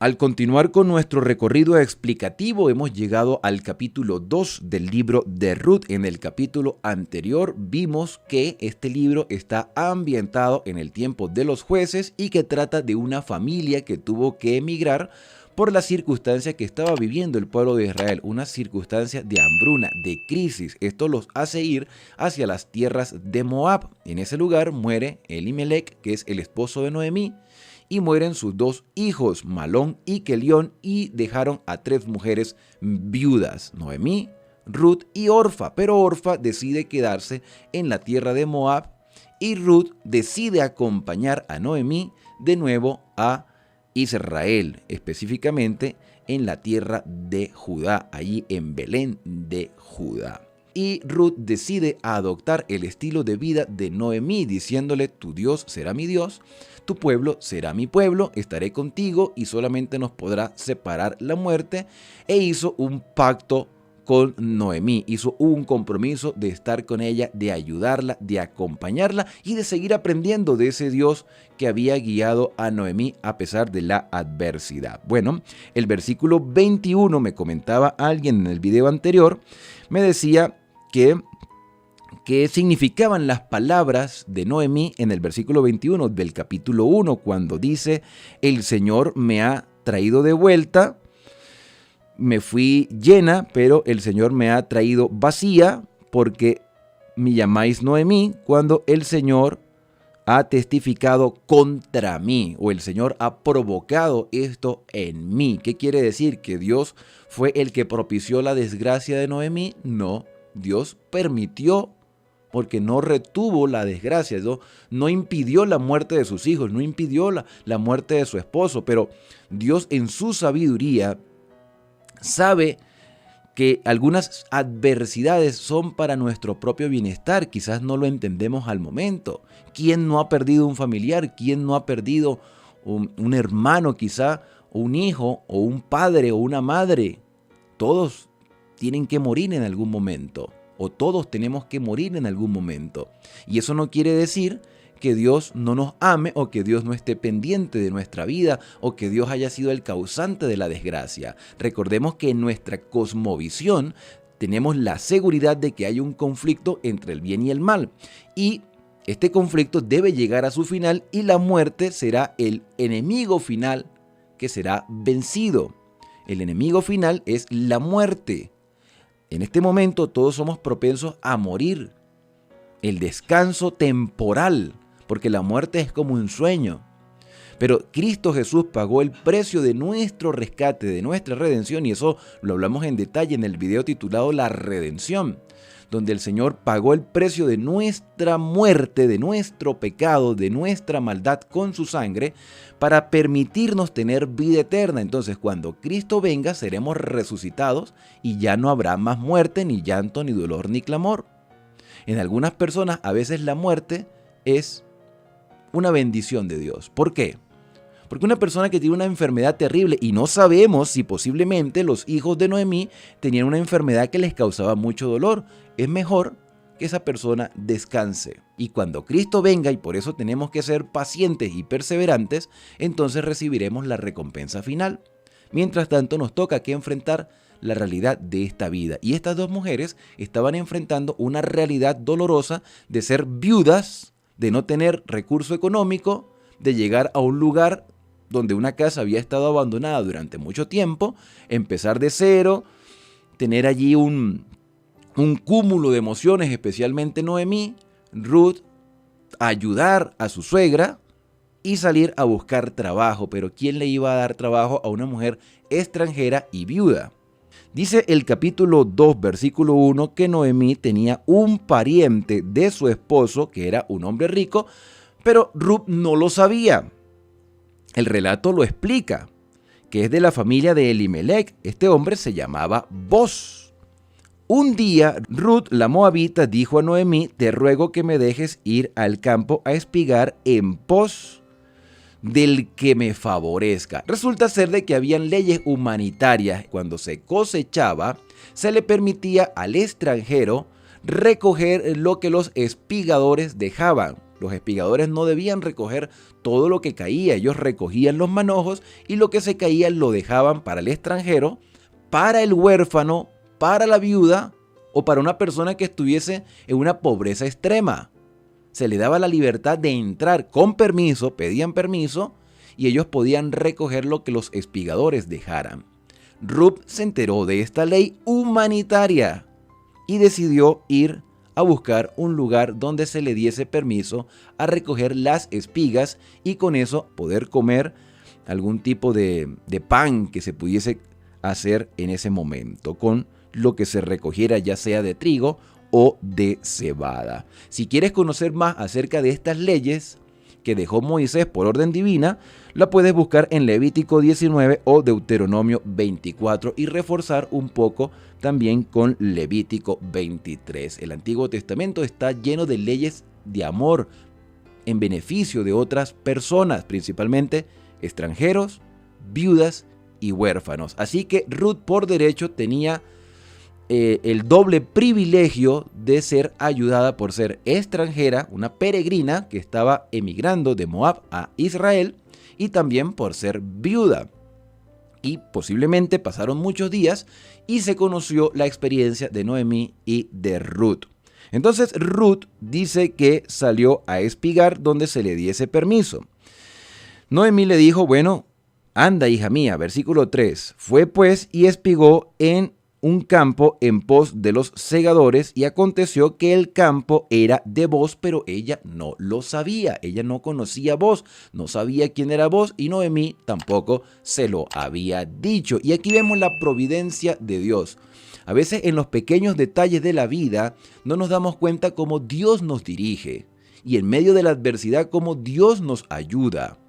Al continuar con nuestro recorrido explicativo, hemos llegado al capítulo 2 del libro de Ruth. En el capítulo anterior vimos que este libro está ambientado en el tiempo de los jueces y que trata de una familia que tuvo que emigrar por la circunstancia que estaba viviendo el pueblo de Israel, una circunstancia de hambruna, de crisis. Esto los hace ir hacia las tierras de Moab. En ese lugar muere Elimelec, que es el esposo de Noemí, y mueren sus dos hijos, Malón y Kelión, y dejaron a 3 mujeres viudas, Noemí, Ruth y Orfa. Pero Orfa decide quedarse en la tierra de Moab y Ruth decide acompañar a Noemí de nuevo a Israel, específicamente en la tierra de Judá, allí en Belén de Judá. Y Ruth decide adoptar el estilo de vida de Noemí, diciéndole: tu Dios será mi Dios, tu pueblo será mi pueblo, estaré contigo y solamente nos podrá separar la muerte. E hizo un pacto con Noemí, hizo un compromiso de estar con ella, de ayudarla, de acompañarla y de seguir aprendiendo de ese Dios que había guiado a Noemí a pesar de la adversidad. Bueno, el versículo 21, me comentaba alguien en el video anterior, me decía que significaban las palabras de Noemí en el versículo 21 del capítulo 1, cuando dice: el Señor me ha traído de vuelta, me fui llena, pero el Señor me ha traído vacía, porque me llamáis Noemí cuando el Señor ha testificado contra mí, o el Señor ha provocado esto en mí. ¿Qué quiere decir? ¿Que Dios fue el que propició la desgracia de Noemí? No, Dios permitió, porque no retuvo la desgracia, no impidió la muerte de sus hijos, no impidió la muerte de su esposo, pero Dios en su sabiduría sabe que algunas adversidades son para nuestro propio bienestar. Quizás no lo entendemos al momento. ¿Quién no ha perdido un familiar? ¿Quién no ha perdido un hermano quizá, o un hijo, o un padre, o una madre? Todos tienen que morir en algún momento, o todos tenemos que morir en algún momento. Y eso no quiere decir que Dios no nos ame, o que Dios no esté pendiente de nuestra vida, o que Dios haya sido el causante de la desgracia. Recordemos que en nuestra cosmovisión tenemos la seguridad de que hay un conflicto entre el bien y el mal, y este conflicto debe llegar a su final, y la muerte será el enemigo final que será vencido. El enemigo final es la muerte. En este momento todos somos propensos a morir. El descanso temporal, porque la muerte es como un sueño. Pero Cristo Jesús pagó el precio de nuestro rescate, de nuestra redención, y eso lo hablamos en detalle en el video titulado La Redención, donde el Señor pagó el precio de nuestra muerte, de nuestro pecado, de nuestra maldad con su sangre, para permitirnos tener vida eterna. Entonces, cuando Cristo venga, seremos resucitados y ya no habrá más muerte, ni llanto, ni dolor, ni clamor. En algunas personas, a veces la muerte es una bendición de Dios. ¿Por qué? Porque una persona que tiene una enfermedad terrible, y no sabemos si posiblemente los hijos de Noemí tenían una enfermedad que les causaba mucho dolor, es mejor que esa persona descanse. Y cuando Cristo venga, y por eso tenemos que ser pacientes y perseverantes, entonces recibiremos la recompensa final. Mientras tanto, nos toca que enfrentar la realidad de esta vida. Y estas dos mujeres estaban enfrentando una realidad dolorosa de ser viudas, de no tener recurso económico, de llegar a un lugar donde una casa había estado abandonada durante mucho tiempo, empezar de cero, tener allí un cúmulo de emociones, especialmente Noemí, Ruth, ayudar a su suegra y salir a buscar trabajo. Pero ¿quién le iba a dar trabajo a una mujer extranjera y viuda? Dice el capítulo 2, versículo 1, que Noemí tenía un pariente de su esposo, que era un hombre rico, pero Ruth no lo sabía. El relato lo explica, que es de la familia de Elimelec. Este hombre se llamaba Boz. Un día, Ruth, la moabita, dijo a Noemí: te ruego que me dejes ir al campo a espigar en pos del que me favorezca. Resulta ser de que habían leyes humanitarias. Cuando se cosechaba, se le permitía al extranjero recoger lo que los espigadores dejaban. Los espigadores no debían recoger todo lo que caía, ellos recogían los manojos y lo que se caía lo dejaban para el extranjero, para el huérfano, para la viuda o para una persona que estuviese en una pobreza extrema. Se le daba la libertad de entrar con permiso, pedían permiso y ellos podían recoger lo que los espigadores dejaran. Ruth se enteró de esta ley humanitaria y decidió ir a buscar un lugar donde se le diese permiso a recoger las espigas y con eso poder comer algún tipo de pan que se pudiese hacer en ese momento con lo que se recogiera, ya sea de trigo o de cebada. Si quieres conocer más acerca de estas leyes que dejó Moisés por orden divina, la puedes buscar en Levítico 19 o Deuteronomio 24 y reforzar un poco también con Levítico 23. El Antiguo Testamento está lleno de leyes de amor en beneficio de otras personas, principalmente extranjeros, viudas y huérfanos. Así que Ruth por derecho tenía el doble privilegio de ser ayudada por ser extranjera, una peregrina que estaba emigrando de Moab a Israel, y también por ser viuda. Y posiblemente pasaron muchos días y se conoció la experiencia de Noemí y de Ruth. Entonces Ruth dice que salió a espigar donde se le diese permiso. Noemí le dijo, bueno, anda hija mía, versículo 3, fue pues y espigó en un campo en pos de los segadores, y aconteció que el campo era de Booz, pero ella no lo sabía, ella no conocía a Booz, no sabía quién era Booz, y Noemí tampoco se lo había dicho. Y aquí vemos la providencia de Dios. A veces en los pequeños detalles de la vida no nos damos cuenta cómo Dios nos dirige, y en medio de la adversidad cómo Dios nos ayuda.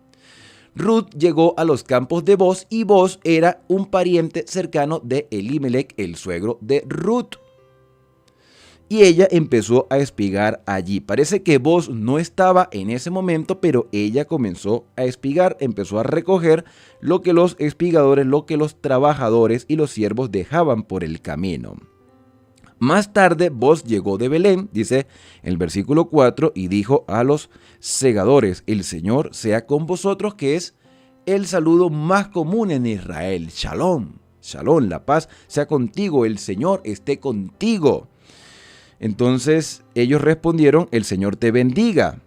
Ruth llegó a los campos de Booz y Booz era un pariente cercano de Elimelec, el suegro de Ruth. Y ella empezó a espigar allí. Parece que Booz no estaba en ese momento, pero ella comenzó a espigar, empezó a recoger lo que los espigadores, lo que los trabajadores y los siervos dejaban por el camino. Más tarde Booz llegó de Belén, dice el versículo 4, y dijo a los segadores, el Señor sea con vosotros, que es el saludo más común en Israel. Shalom, shalom, la paz sea contigo, el Señor esté contigo. Entonces ellos respondieron, el Señor te bendiga.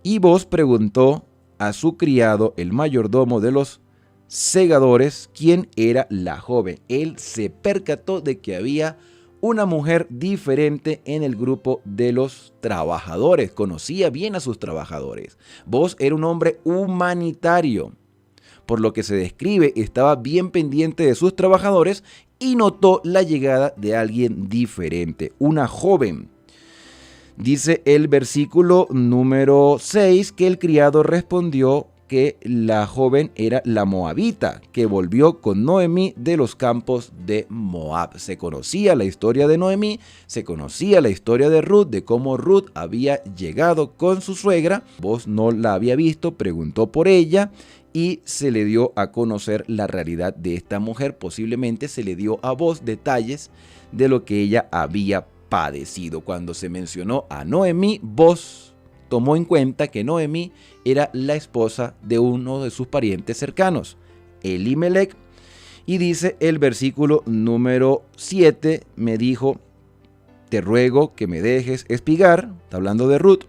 Y Booz preguntó a su criado, el mayordomo de los segadores, quién era la joven. Él se percató de que había una mujer diferente en el grupo de los trabajadores. Conocía bien a sus trabajadores. Booz era un hombre humanitario. Por lo que se describe, estaba bien pendiente de sus trabajadores y notó la llegada de alguien diferente, una joven. Dice el versículo número 6 que el criado respondió que la joven era la moabita, que volvió con Noemí de los campos de Moab. Se conocía la historia de Noemí, se conocía la historia de Ruth, de cómo Ruth había llegado con su suegra. Booz no la había visto, preguntó por ella y se le dio a conocer la realidad de esta mujer. Posiblemente se le dio a Booz detalles de lo que ella había padecido. Cuando se mencionó a Noemí, Booz tomó en cuenta que Noemí era la esposa de uno de sus parientes cercanos, Elimelec, y dice el versículo número 7, me dijo, te ruego que me dejes espigar, está hablando de Ruth,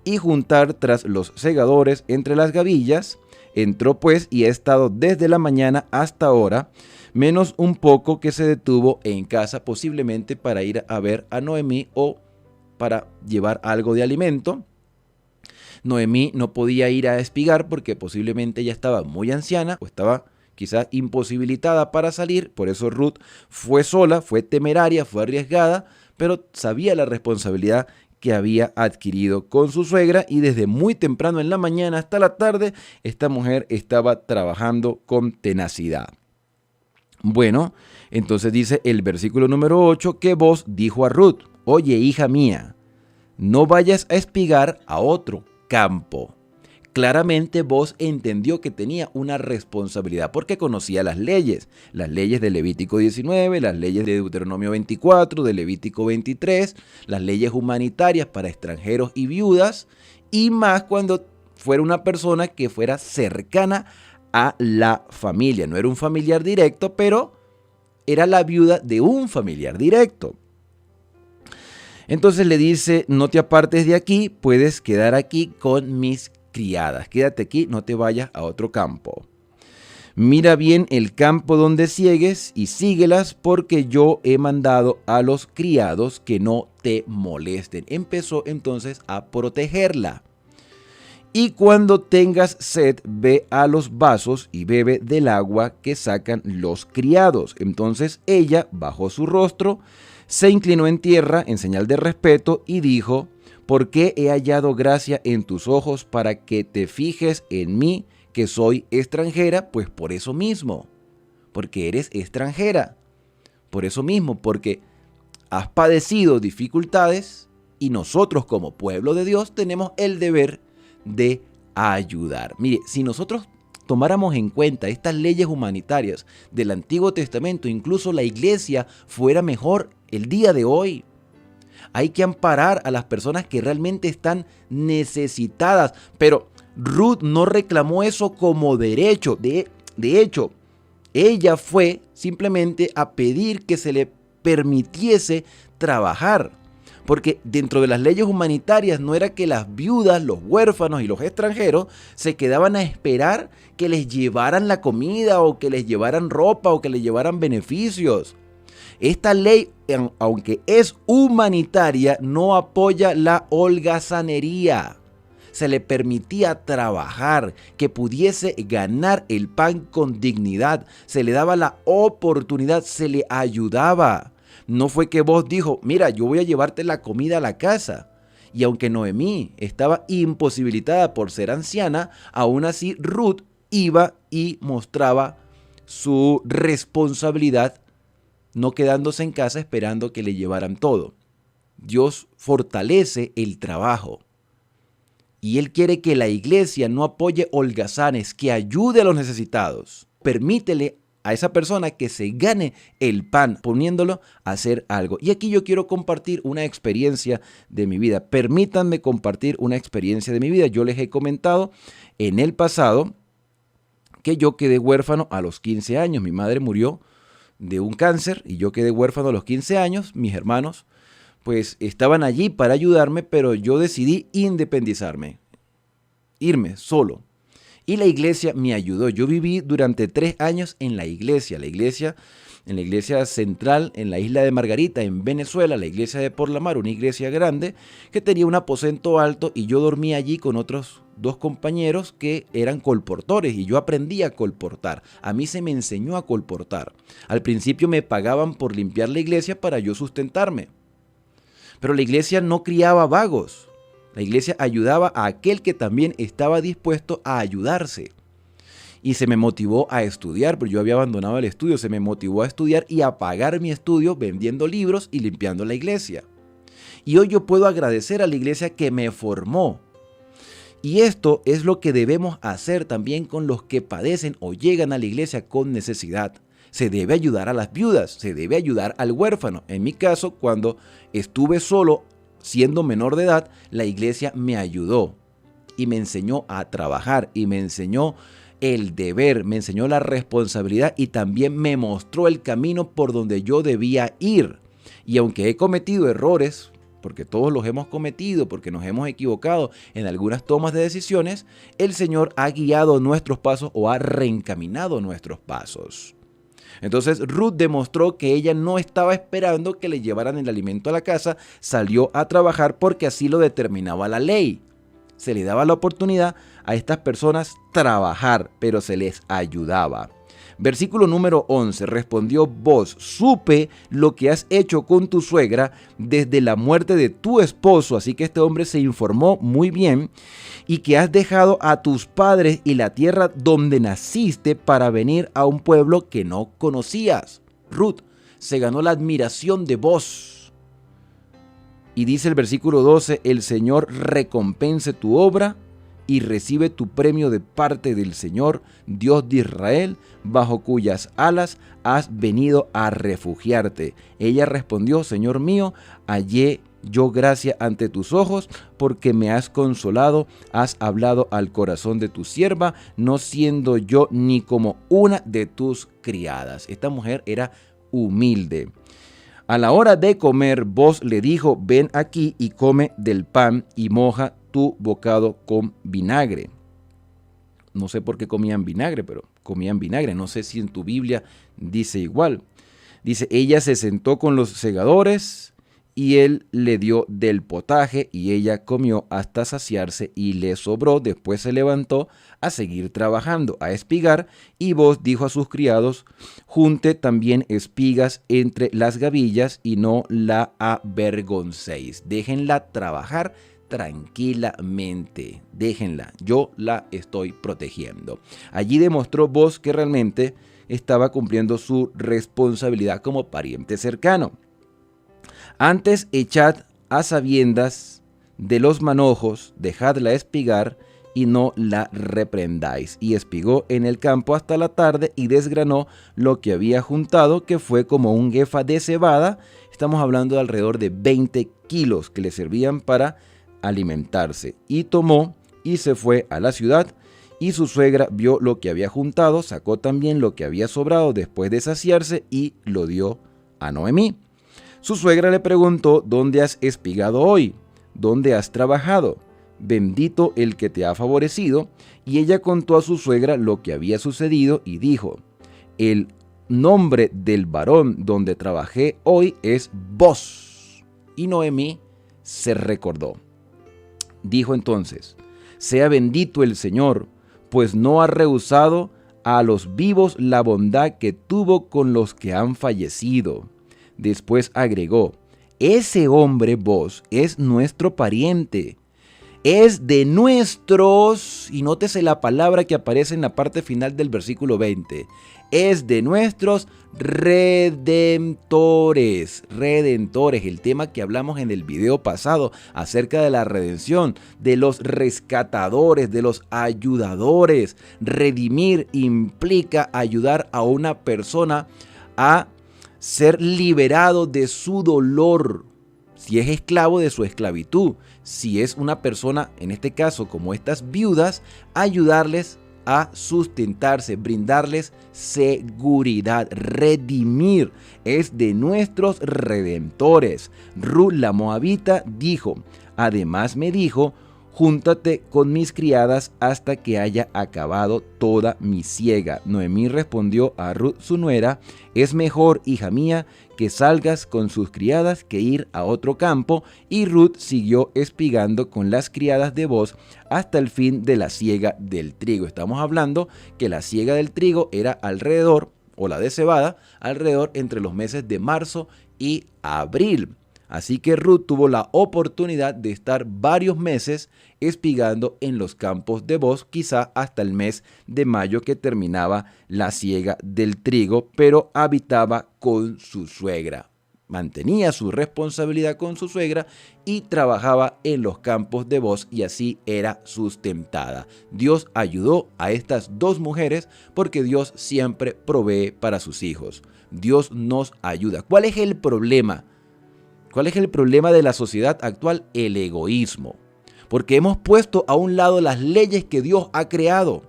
y juntar tras los segadores entre las gavillas. Entró pues y ha estado desde la mañana hasta ahora, menos un poco que se detuvo en casa, posiblemente para ir a ver a Noemí o para llevar algo de alimento. Noemí no podía ir a espigar porque posiblemente ella estaba muy anciana o estaba quizás imposibilitada para salir. Por eso Ruth fue sola, fue temeraria, fue arriesgada, pero sabía la responsabilidad que había adquirido con su suegra, y desde muy temprano en la mañana hasta la tarde esta mujer estaba trabajando con tenacidad. Bueno, entonces dice el versículo número 8 que Booz dijo a Ruth, oye hija mía, no vayas a espigar a otro campo. Claramente Booz entendió que tenía una responsabilidad porque conocía las leyes de Levítico 19, las leyes de Deuteronomio 24, de Levítico 23, las leyes humanitarias para extranjeros y viudas, y más cuando fuera una persona que fuera cercana a la familia. No era un familiar directo, pero era la viuda de un familiar directo. Entonces le dice, no te apartes de aquí, puedes quedar aquí con mis criadas. Quédate aquí, no te vayas a otro campo. Mira bien el campo donde siegues y síguelas, porque yo he mandado a los criados que no te molesten. Empezó entonces a protegerla. Y cuando tengas sed, ve a los vasos y bebe del agua que sacan los criados. Entonces ella bajó su rostro, se inclinó en tierra en señal de respeto y dijo, ¿por qué he hallado gracia en tus ojos para que te fijes en mí, que soy extranjera? Pues por eso mismo, porque eres extranjera. Por eso mismo, porque has padecido dificultades y nosotros como pueblo de Dios tenemos el deber de ayudar. Mire, si nosotros tomáramos en cuenta estas leyes humanitarias del Antiguo Testamento, incluso la iglesia fuera mejor el día de hoy. Hay que amparar a las personas que realmente están necesitadas, pero Ruth no reclamó eso como derecho. De hecho, ella fue simplemente a pedir que se le permitiese trabajar. Porque dentro de las leyes humanitarias no era que las viudas, los huérfanos y los extranjeros se quedaban a esperar que les llevaran la comida o que les llevaran ropa o que les llevaran beneficios. Esta ley, aunque es humanitaria, no apoya la holgazanería. Se le permitía trabajar, que pudiese ganar el pan con dignidad. Se le daba la oportunidad, se le ayudaba. No fue que vos dijo, mira, yo voy a llevarte la comida a la casa. Y aunque Noemí estaba imposibilitada por ser anciana, aún así Ruth iba y mostraba su responsabilidad, no quedándose en casa esperando que le llevaran todo. Dios fortalece el trabajo. Y Él quiere que la iglesia no apoye holgazanes, que ayude a los necesitados. Permítele a esa persona que se gane el pan poniéndolo a hacer algo. Y aquí yo quiero compartir una experiencia de mi vida. Permítanme compartir una experiencia de mi vida. Yo les he comentado en el pasado que yo quedé huérfano a los 15 años. Mi madre murió de un cáncer y yo quedé huérfano a los 15 años. Mis hermanos pues estaban allí para ayudarme, pero yo decidí independizarme, irme solo. Y la iglesia me ayudó. Yo viví durante 3 años en la iglesia central, en la isla de Margarita, en Venezuela, la iglesia de Porlamar, una iglesia grande que tenía un aposento alto y yo dormía allí con otros 2 compañeros que eran colportores y yo aprendí a colportar. A mí se me enseñó a colportar. Al principio me pagaban por limpiar la iglesia para yo sustentarme. Pero la iglesia no criaba vagos. La iglesia ayudaba a aquel que también estaba dispuesto a ayudarse. Y se me motivó a estudiar, pero yo había abandonado el estudio. Se me motivó a estudiar y a pagar mi estudio vendiendo libros y limpiando la iglesia. Y hoy yo puedo agradecer a la iglesia que me formó. Y esto es lo que debemos hacer también con los que padecen o llegan a la iglesia con necesidad. Se debe ayudar a las viudas, se debe ayudar al huérfano. En mi caso, cuando estuve solo, siendo menor de edad, la iglesia me ayudó y me enseñó a trabajar y me enseñó el deber, me enseñó la responsabilidad y también me mostró el camino por donde yo debía ir. Y aunque he cometido errores, porque todos los hemos cometido, porque nos hemos equivocado en algunas tomas de decisiones, el Señor ha guiado nuestros pasos o ha reencaminado nuestros pasos. Entonces Ruth demostró que ella no estaba esperando que le llevaran el alimento a la casa, salió a trabajar porque así lo determinaba la ley. Se le daba la oportunidad a estas personas trabajar, pero se les ayudaba. Versículo número 11, respondió Booz, supe lo que has hecho con tu suegra desde la muerte de tu esposo, así que este hombre se informó muy bien, y que has dejado a tus padres y la tierra donde naciste para venir a un pueblo que no conocías. Ruth se ganó la admiración de Booz. Y dice el versículo 12, el Señor recompense tu obra y recibe tu premio de parte del Señor, Dios de Israel, bajo cuyas alas has venido a refugiarte. Ella respondió, Señor mío, hallé yo gracia ante tus ojos, porque me has consolado, has hablado al corazón de tu sierva, no siendo yo ni como una de tus criadas. Esta mujer era humilde. A la hora de comer, Booz le dijo, ven aquí y come del pan y moja tu bocado con vinagre. No sé por qué comían vinagre, pero comían vinagre. No sé si en tu Biblia dice igual. Dice, ella se sentó con los segadores y él le dio del potaje y ella comió hasta saciarse y le sobró. Después se levantó a seguir trabajando, a espigar, y Booz dijo a sus criados, junte también espigas entre las gavillas y no la avergoncéis. Déjenla trabajar tranquilamente, déjenla, yo la estoy protegiendo. Allí demostró Booz que realmente estaba cumpliendo su responsabilidad como pariente cercano. Antes echad a sabiendas de los manojos, dejadla espigar y no la reprendáis. Y espigó en el campo hasta la tarde y desgranó lo que había juntado, que fue como un efa de cebada. Estamos hablando de alrededor de 20 kilos que le servían para alimentarse. Y tomó y se fue a la ciudad. Y su suegra vio lo que había juntado, sacó también lo que había sobrado después de saciarse y lo dio a Noemí. Su suegra le preguntó, ¿dónde has espigado hoy? ¿Dónde has trabajado? Bendito el que te ha favorecido. Y ella contó a su suegra lo que había sucedido y dijo, el nombre del varón donde trabajé hoy es Booz. Y Noemí se recordó. Dijo entonces, sea bendito el Señor, pues no ha rehusado a los vivos la bondad que tuvo con los que han fallecido. Después agregó, ese hombre Booz es nuestro pariente, es de nuestros, y nótese la palabra que aparece en la parte final del versículo 20, es de nuestros redentores, el tema que hablamos en el video pasado acerca de la redención, de los rescatadores, de los ayudadores. Redimir implica ayudar a una persona a ser liberado de su dolor, si es esclavo de su esclavitud, si es una persona, en este caso como estas viudas, ayudarles a sustentarse, brindarles seguridad. Redimir es de nuestros redentores. Ruth la moabita dijo, además me dijo, júntate con mis criadas hasta que haya acabado toda mi siega. Noemí respondió a Ruth su nuera, es mejor, hija mía, que salgas con sus criadas que ir a otro campo. Y Ruth siguió espigando con las criadas de Booz hasta el fin de la siega del trigo. Estamos hablando que la siega del trigo era alrededor, o la de cebada, alrededor entre los meses de marzo y abril. Así que Ruth tuvo la oportunidad de estar varios meses espigando en los campos de Booz, quizá hasta el mes de mayo que terminaba la siega del trigo, pero habitaba con su suegra. Mantenía su responsabilidad con su suegra y trabajaba en los campos de Booz y así era sustentada. Dios ayudó a estas dos mujeres porque Dios siempre provee para sus hijos. Dios nos ayuda. ¿Cuál es el problema? ¿Cuál es el problema de la sociedad actual? El egoísmo. Porque hemos puesto a un lado las leyes que Dios ha creado.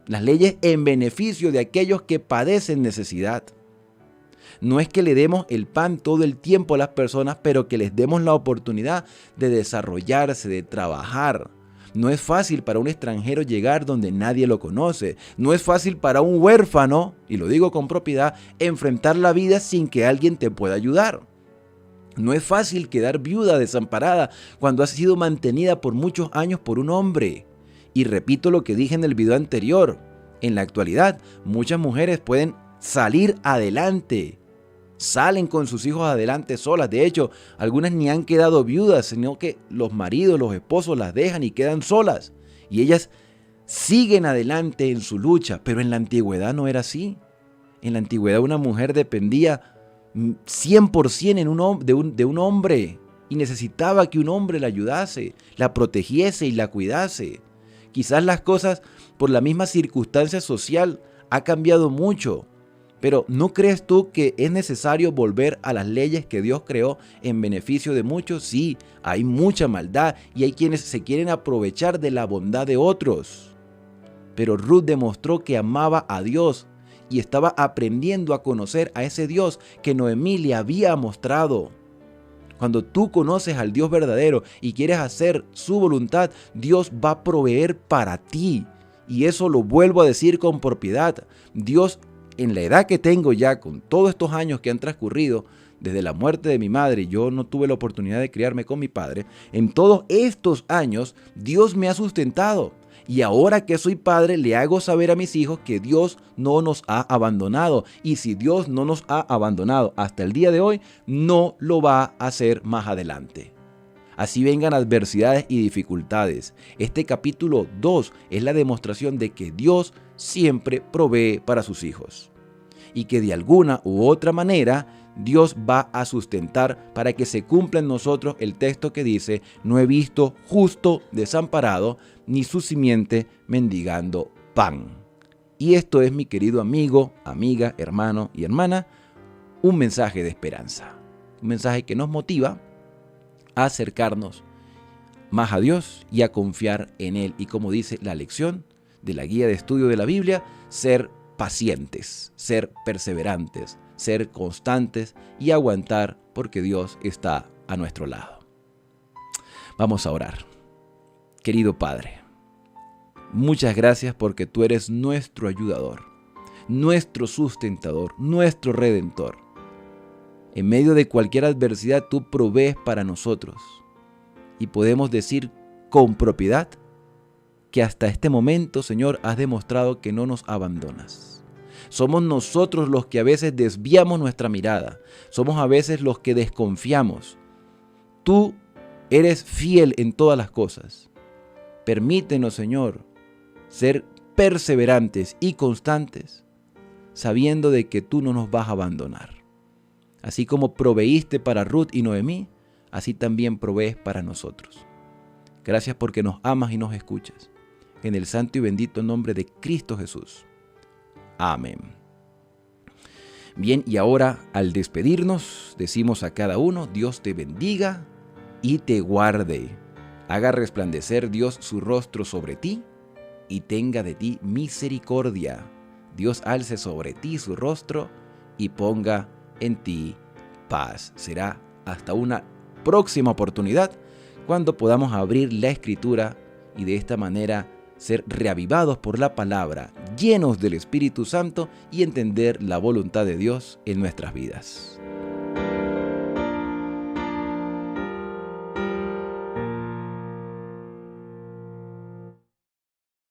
Las leyes en beneficio de aquellos que padecen necesidad. No es que le demos el pan todo el tiempo a las personas, pero que les demos la oportunidad de desarrollarse, de trabajar. No es fácil para un extranjero llegar donde nadie lo conoce. No es fácil para un huérfano, y lo digo con propiedad, enfrentar la vida sin que alguien te pueda ayudar. No es fácil quedar viuda, desamparada, cuando has sido mantenida por muchos años por un hombre. Y repito lo que dije en el video anterior. En la actualidad, muchas mujeres pueden salir adelante. Salen con sus hijos adelante solas. De hecho, algunas ni han quedado viudas, sino que los maridos, los esposos las dejan y quedan solas. Y ellas siguen adelante en su lucha. Pero en la antigüedad no era así. En la antigüedad una mujer dependía 100% de un hombre y necesitaba que un hombre la ayudase, la protegiese y la cuidase. Quizás las cosas por la misma circunstancia social ha cambiado mucho, Pero ¿no crees tú que es necesario volver a las leyes que Dios creó en beneficio de muchos? Sí, hay mucha maldad y hay quienes se quieren aprovechar de la bondad de otros. Pero Ruth demostró que amaba a Dios y estaba aprendiendo a conocer a ese Dios que Noemí le había mostrado. Cuando tú conoces al Dios verdadero y quieres hacer su voluntad, Dios va a proveer para ti. Y eso lo vuelvo a decir con propiedad. Dios, en la edad que tengo ya, con todos estos años que han transcurrido, desde la muerte de mi madre, yo no tuve la oportunidad de criarme con mi padre, en todos estos años Dios me ha sustentado. Y ahora que soy padre, le hago saber a mis hijos que Dios no nos ha abandonado. Y si Dios no nos ha abandonado hasta el día de hoy, no lo va a hacer más adelante. Así vengan adversidades y dificultades. Este capítulo 2 es la demostración de que Dios siempre provee para sus hijos. Y que de alguna u otra manera Dios va a sustentar para que se cumpla en nosotros el texto que dice: no he visto justo desamparado, ni su simiente mendigando pan. Y esto es, mi querido amigo, amiga, hermano y hermana, un mensaje de esperanza. Un mensaje que nos motiva a acercarnos más a Dios y a confiar en Él. Y como dice la lección de la guía de estudio de la Biblia, ser pacientes, ser perseverantes, ser constantes y aguantar, porque Dios está a nuestro lado. Vamos a orar. Querido Padre, muchas gracias porque tú eres nuestro ayudador, nuestro sustentador, nuestro redentor. En medio de cualquier adversidad tú provees para nosotros y podemos decir con propiedad que hasta este momento, Señor, has demostrado que no nos abandonas. Somos nosotros los que a veces desviamos nuestra mirada. Somos a veces los que desconfiamos. Tú eres fiel en todas las cosas. Permítenos, Señor, ser perseverantes y constantes, sabiendo de que tú no nos vas a abandonar. Así como proveíste para Ruth y Noemí, así también provees para nosotros. Gracias porque nos amas y nos escuchas. En el santo y bendito nombre de Cristo Jesús. Amén. Bien, y ahora al despedirnos, decimos a cada uno: Dios te bendiga y te guarde. Haga resplandecer Dios su rostro sobre ti y tenga de ti misericordia. Dios alce sobre ti su rostro y ponga en ti paz. Será hasta una próxima oportunidad cuando podamos abrir la Escritura y de esta manera ser reavivados por la palabra, llenos del Espíritu Santo y entender la voluntad de Dios en nuestras vidas.